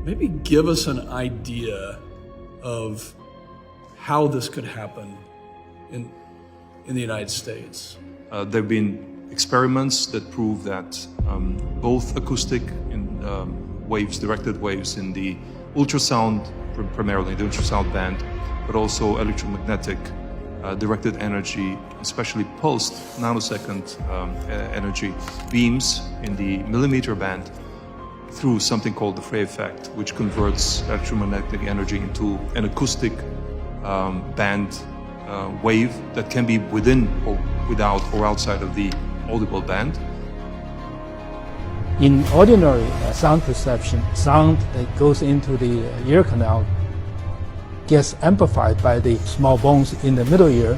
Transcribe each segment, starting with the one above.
maybe give us an idea of how this could happen in the United States. There have been experiments that prove that both acoustic waves, directed waves in the ultrasound, primarily the ultrasound band, but also electromagnetic directed energy, especially pulsed nanosecond energy beams in the millimeter band through something called the Frey effect, which converts electromagnetic energy into an acoustic band wave that can be within or without or outside of the audible band. In ordinary sound perception, sound that goes into the ear canal gets amplified by the small bones in the middle ear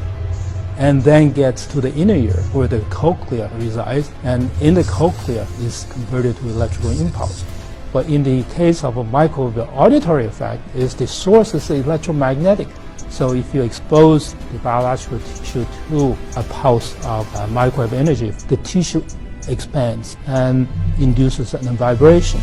and then gets to the inner ear where the cochlea resides, and in the cochlea is converted to electrical impulse. But in the case of a microwave auditory effect, the source is electromagnetic. So if you expose the biological tissue to a pulse of microwave energy, the tissue expands and induces a vibration.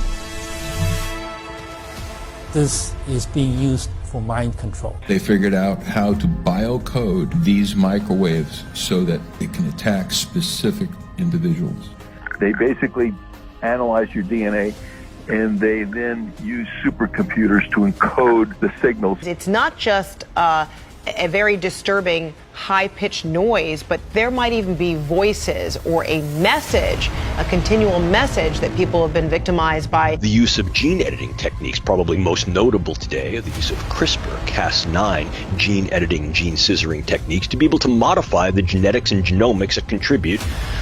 This is being used for mind control. They figured out how to biocode these microwaves so that it can attack specific individuals. They basically analyze your DNA, and they then use supercomputers to encode the signals. It's not just a very disturbing high-pitched noise, but there might even be voices or a message, a continual message that people have been victimized by. The use of gene editing techniques, probably most notable today, the use of CRISPR, Cas9, gene editing, gene scissoring techniques to be able to modify the genetics and genomics that contribute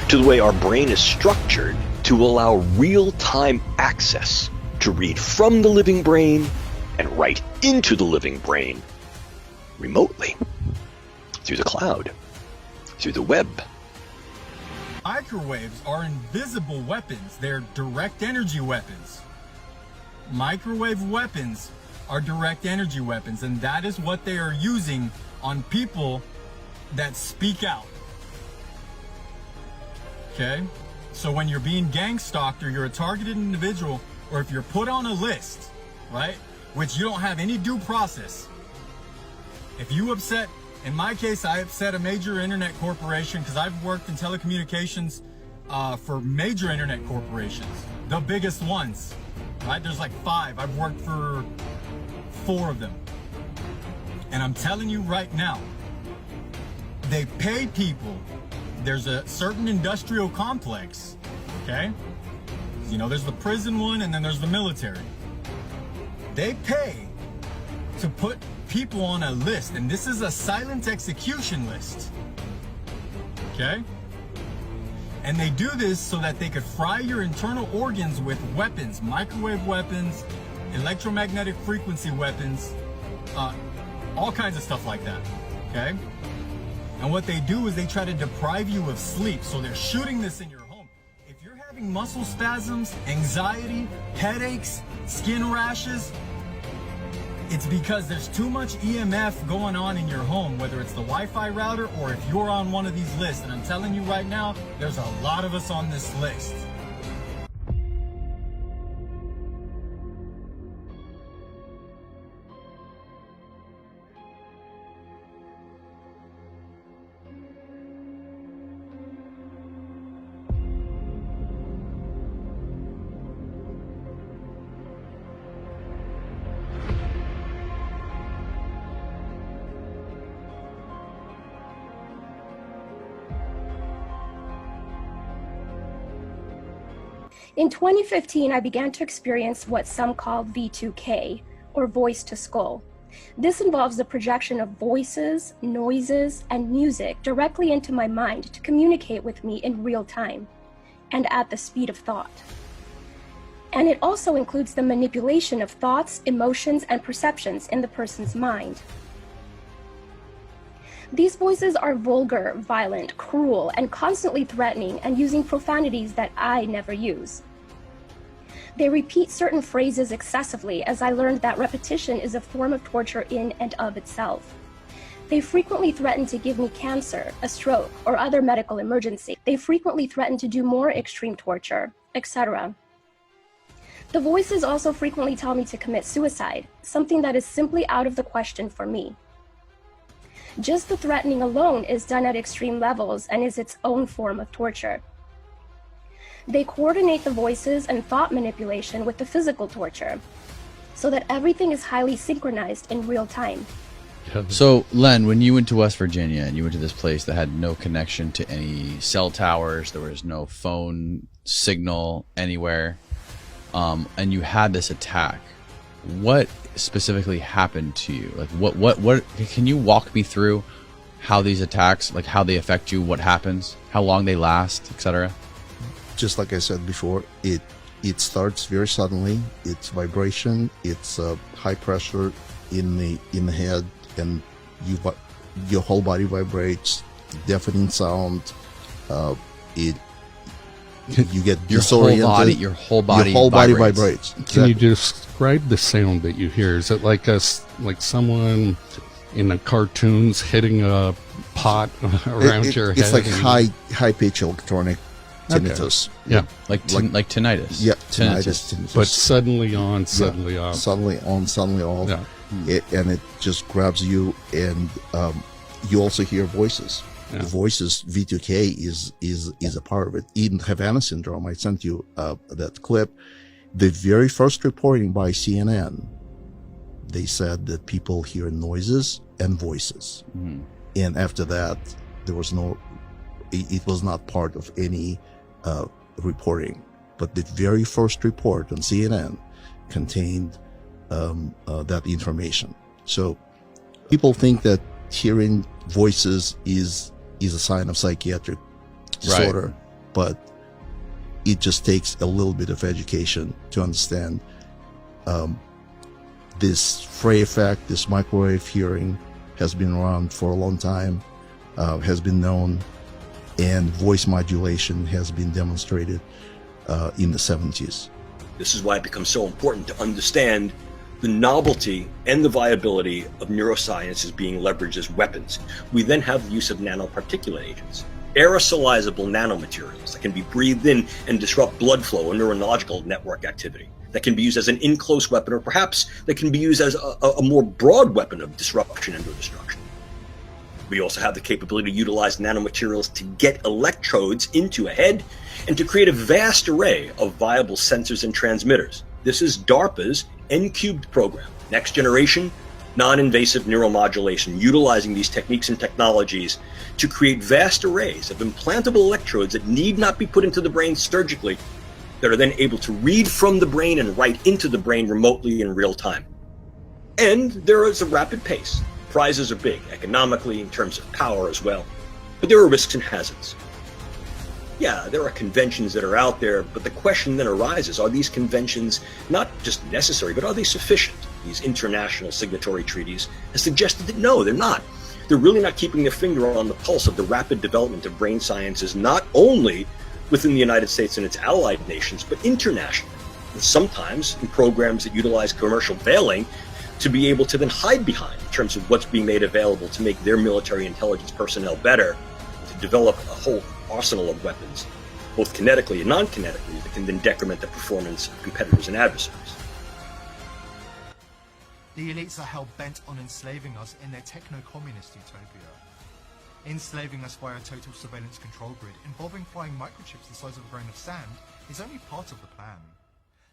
to the way our brain is structured to allow real-time access to read from the living brain and write into the living brain remotely, through the cloud, through the web. Microwaves are invisible weapons. They're direct energy weapons. Microwave weapons are direct energy weapons, and that is what they are using on people that speak out. Okay? So when you're being gang stalked or you're a targeted individual, or if you're put on a list, right, which you don't have any due process, if you upset, in my case, I upset a major internet corporation because I've worked in telecommunications for major internet corporations, the biggest ones, right? There's like 5. I've worked for 4 of them. And I'm telling you right now, they pay people. There's a certain industrial complex, okay? You know, there's the prison one and then there's the military. They pay to put people on a list, and this is a silent execution list, okay? And they do this so that they could fry your internal organs with weapons, microwave weapons, electromagnetic frequency weapons, all kinds of stuff like that, okay? And what they do is they try to deprive you of sleep, so they're shooting this in your home. If you're having muscle spasms, anxiety, headaches, skin rashes, it's because there's too much EMF going on in your home, whether it's the Wi-Fi router or if you're on one of these lists. And I'm telling you right now, there's a lot of us on this list. In 2015, I began to experience what some call V2K, or voice to skull. This involves the projection of voices, noises, and music directly into my mind to communicate with me in real time and at the speed of thought. And it also includes the manipulation of thoughts, emotions, and perceptions in the person's mind. These voices are vulgar, violent, cruel, and constantly threatening and using profanities that I never use. They repeat certain phrases excessively, as I learned that repetition is a form of torture in and of itself. They frequently threaten to give me cancer, a stroke, or other medical emergency. They frequently threaten to do more extreme torture, etc. The voices also frequently tell me to commit suicide, something that is simply out of the question for me. Just the threatening alone is done at extreme levels and is its own form of torture. They coordinate the voices and thought manipulation with the physical torture, so that everything is highly synchronized in real time. So, Len, when you went to West Virginia and you went to this place that had no connection to any cell towers, there was no phone signal anywhere, and you had this attack, what specifically happened to you? Like, what can you walk me through how these attacks, like how they affect you, what happens, how long they last, etc.? Just like I said before, it starts very suddenly. It's vibration. It's high pressure in the head, and your whole body vibrates. Deafening sound. You get disoriented. Your whole body vibrates. Can you describe the sound that you hear? Is it like someone in the cartoons hitting a pot around your head? It's like high pitch electronic tinnitus. Okay. Yeah, like tinnitus. Yeah, tinnitus. But suddenly on, suddenly off. Suddenly on, suddenly off. Yeah. And it just grabs you, and you also hear voices. Yeah. The voices, V2K is a part of it. In Havana syndrome, I sent you that clip. The very first reporting by CNN, they said that people hear noises and voices. Mm-hmm. And after that, there was it was not part of any reporting. But the very first report on CNN contained that information. So people think that hearing voices is a sign of psychiatric disorder, right. But it just takes a little bit of education to understand this Frey effect, this microwave hearing has been around for a long time, has been known, and voice modulation has been demonstrated in the 70s. This is why it becomes so important to understand the novelty and the viability of neuroscience is being leveraged as weapons. We then have the use of nanoparticulate agents, aerosolizable nanomaterials that can be breathed in and disrupt blood flow or neurological network activity, that can be used as an in-close weapon, or perhaps that can be used as a more broad weapon of disruption and or destruction. We also have the capability to utilize nanomaterials to get electrodes into a head and to create a vast array of viable sensors and transmitters. This is DARPA's N-cubed program, next generation non-invasive neuromodulation, utilizing these techniques and technologies to create vast arrays of implantable electrodes that need not be put into the brain surgically, that are then able to read from the brain and write into the brain remotely in real time. And there is a rapid pace. Prizes are big, economically, in terms of power as well. But there are risks and hazards. Yeah, there are conventions that are out there, but the question then arises, are these conventions not just necessary, but are they sufficient? These international signatory treaties have suggested that no, they're not. They're really not keeping their finger on the pulse of the rapid development of brain sciences, not only within the United States and its allied nations, but internationally. And sometimes in programs that utilize commercial veiling to be able to then hide behind in terms of what's being made available to make their military intelligence personnel better, to develop a whole arsenal of weapons, both kinetically and non-kinetically, that can then decrement the performance of competitors and adversaries. The elites are hell-bent on enslaving us in their techno-communist utopia. Enslaving us via a total surveillance control grid involving flying microchips the size of a grain of sand is only part of the plan.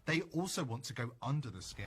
They also want to go under the skin.